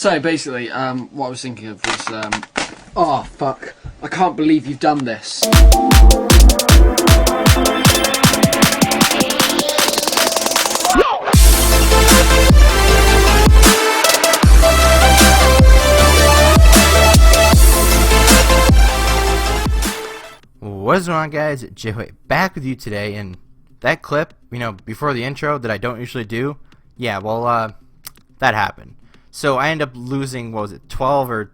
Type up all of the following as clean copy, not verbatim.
So basically, what I was thinking of was, oh fuck, I can't believe you've done this. What's going on, guys? Jay back with you today, and that clip, before the intro that I don't usually do, that happened. So I ended up losing, 12 or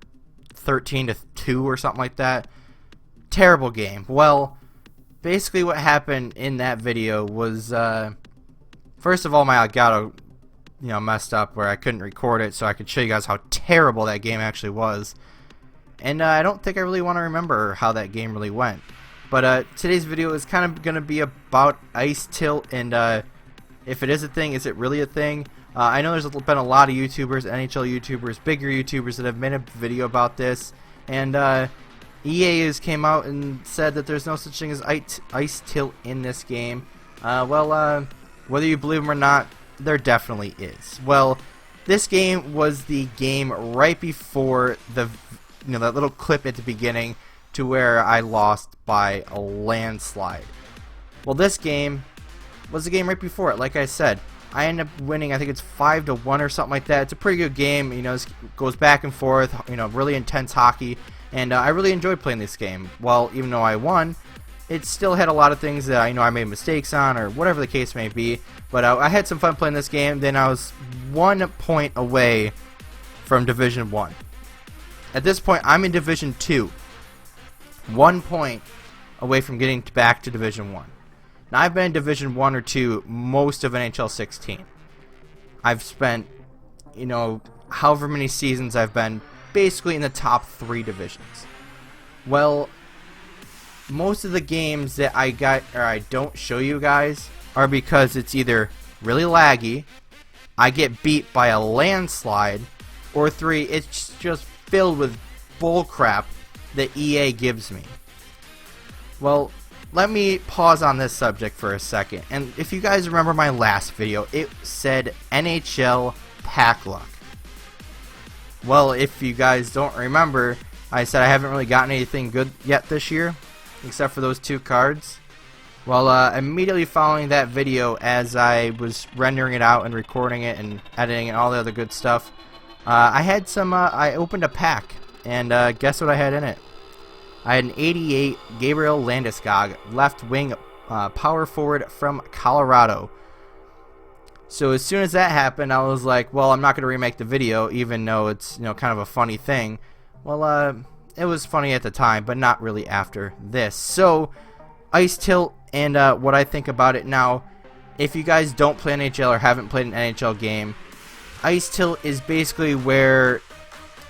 13 to 2 or something like that. Terrible game. Well, basically what happened in that video was, first of all, my Elgato, messed up where I couldn't record it so I could show you guys how terrible that game actually was. And I don't think I really want to remember how that game really went. But today's video is kind of going to be about Ice Tilt, and if it is a thing, is it really a thing? I know there's been a lot of YouTubers, NHL YouTubers, bigger YouTubers that have made a video about this, and EA has came out and said that there's no such thing as Ice Tilt in this game. Whether you believe them or not, there definitely is. Well, this game was the game right before the that little clip at the beginning to where I lost by a landslide. Well, this game was the game right before it. Like I said, I ended up winning. I think it's 5-1 or something like that. It's a pretty good game. It goes back and forth. Really intense hockey, and I really enjoyed playing this game. Well, even though I won, it still had a lot of things that I made mistakes on, or whatever the case may be. But I had some fun playing this game. Then I was 1 point away from Division 1. At this point, I'm in Division 2. 1 point away from getting back to Division 1. Now, I've been in Division 1 or 2 most of NHL 16. I've spent, however many seasons I've been basically in the top 3 divisions. Well, most of the games that I got or I don't show you guys are because it's either really laggy, I get beat by a landslide, or 3, it's just filled with bullcrap that EA gives me. Well, let me pause on this subject for a second. And if you guys remember my last video, it said NHL Pack Luck. Well, if you guys don't remember, I said I haven't really gotten anything good yet this year, except for those 2 cards. Well, immediately following that video, as I was rendering it out and recording it and editing and all the other good stuff, I had some, I opened a pack, and guess what I had in it? I had an 88 Gabriel Landeskog, left wing power forward from Colorado. So as soon as that happened, I was like, well, I'm not going to remake the video, even though it's, kind of a funny thing. Well, it was funny at the time, but not really after this. So, Ice Tilt and what I think about it now, if you guys don't play NHL or haven't played an NHL game, Ice Tilt is basically where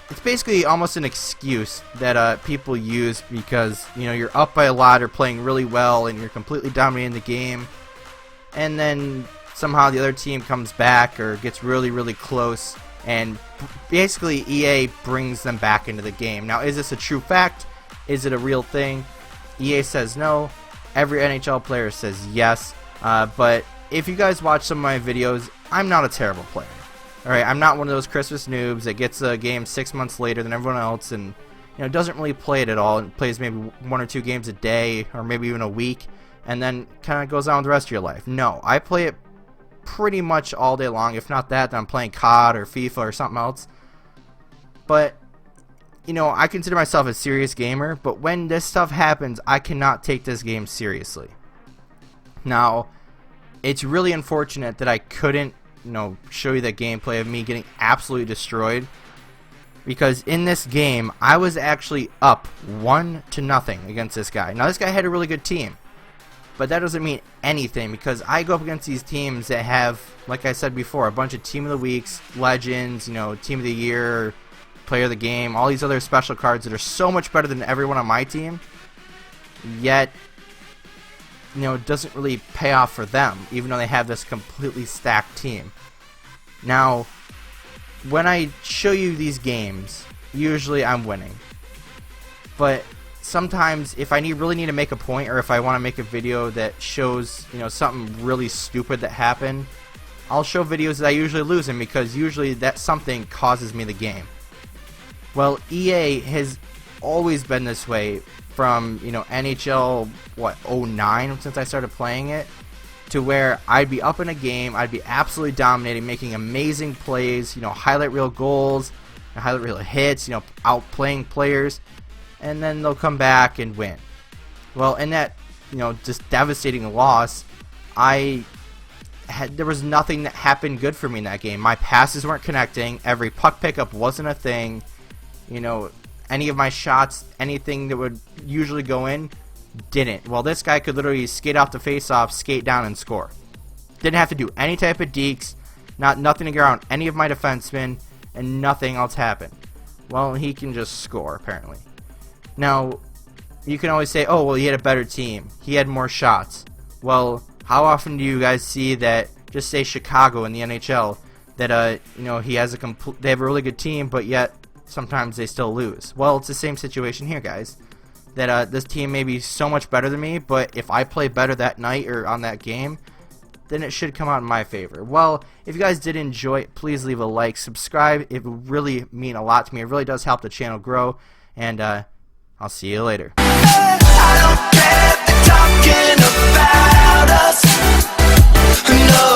it's basically almost an excuse that people use because you're up by a lot or playing really well and you're completely dominating the game, and then somehow the other team comes back or gets really close, and basically EA brings them back into the game. Now, is this a true fact? Is it a real thing? EA says no. Every NHL player says yes. But if you guys watch some of my videos, I'm not a terrible player. Alright, I'm not one of those Christmas noobs that gets a game 6 months later than everyone else and doesn't really play it at all and plays maybe 1 or 2 games a day or maybe even a week and then kind of goes on with the rest of your life. No, I play it pretty much all day long. If not that, then I'm playing COD or FIFA or something else. But, I consider myself a serious gamer, but when this stuff happens, I cannot take this game seriously. Now, it's really unfortunate that I couldn't show you that gameplay of me getting absolutely destroyed, because in this game I was actually up 1-0 against this guy. Now, this guy had a really good team, but that doesn't mean anything because I go up against these teams that have, like I said before, a bunch of Team of the Weeks, Legends, Team of the Year, Player of the Game, all these other special cards that are so much better than everyone on my team, yet it doesn't really pay off for them, even though they have this completely stacked team. Now, when I show you these games, usually I'm winning. But sometimes, if I really need to make a point, or if I want to make a video that shows, something really stupid that happened, I'll show videos that I usually lose in because usually that something causes me the game. Well, EA has always been this way from, NHL, '09 since I started playing it, to where I'd be up in a game, I'd be absolutely dominating, making amazing plays, highlight reel goals, highlight reel hits, outplaying players, and then they'll come back and win. Well, in that, just devastating loss, there was nothing that happened good for me in that game. My passes weren't connecting, every puck pickup wasn't a thing, any of my shots, anything that would usually go in, didn't. Well, this guy could literally skate off the face-off, skate down, and score. Didn't have to do any type of dekes, nothing to get around any of my defensemen, and nothing else happened. Well, he can just score, apparently. Now, you can always say, oh, well, he had a better team. He had more shots. Well, how often do you guys see that, just say Chicago in the NHL, that, he has they have a really good team, but yet sometimes they still lose? Well, it's the same situation here, guys. That this team may be so much better than me, but if I play better that night or on that game, then it should come out in my favor. Well, if you guys did enjoy it, please leave a like, subscribe. It would really mean a lot to me. It really does help the channel grow, and I'll see you later. I don't care if they're talking about us. No.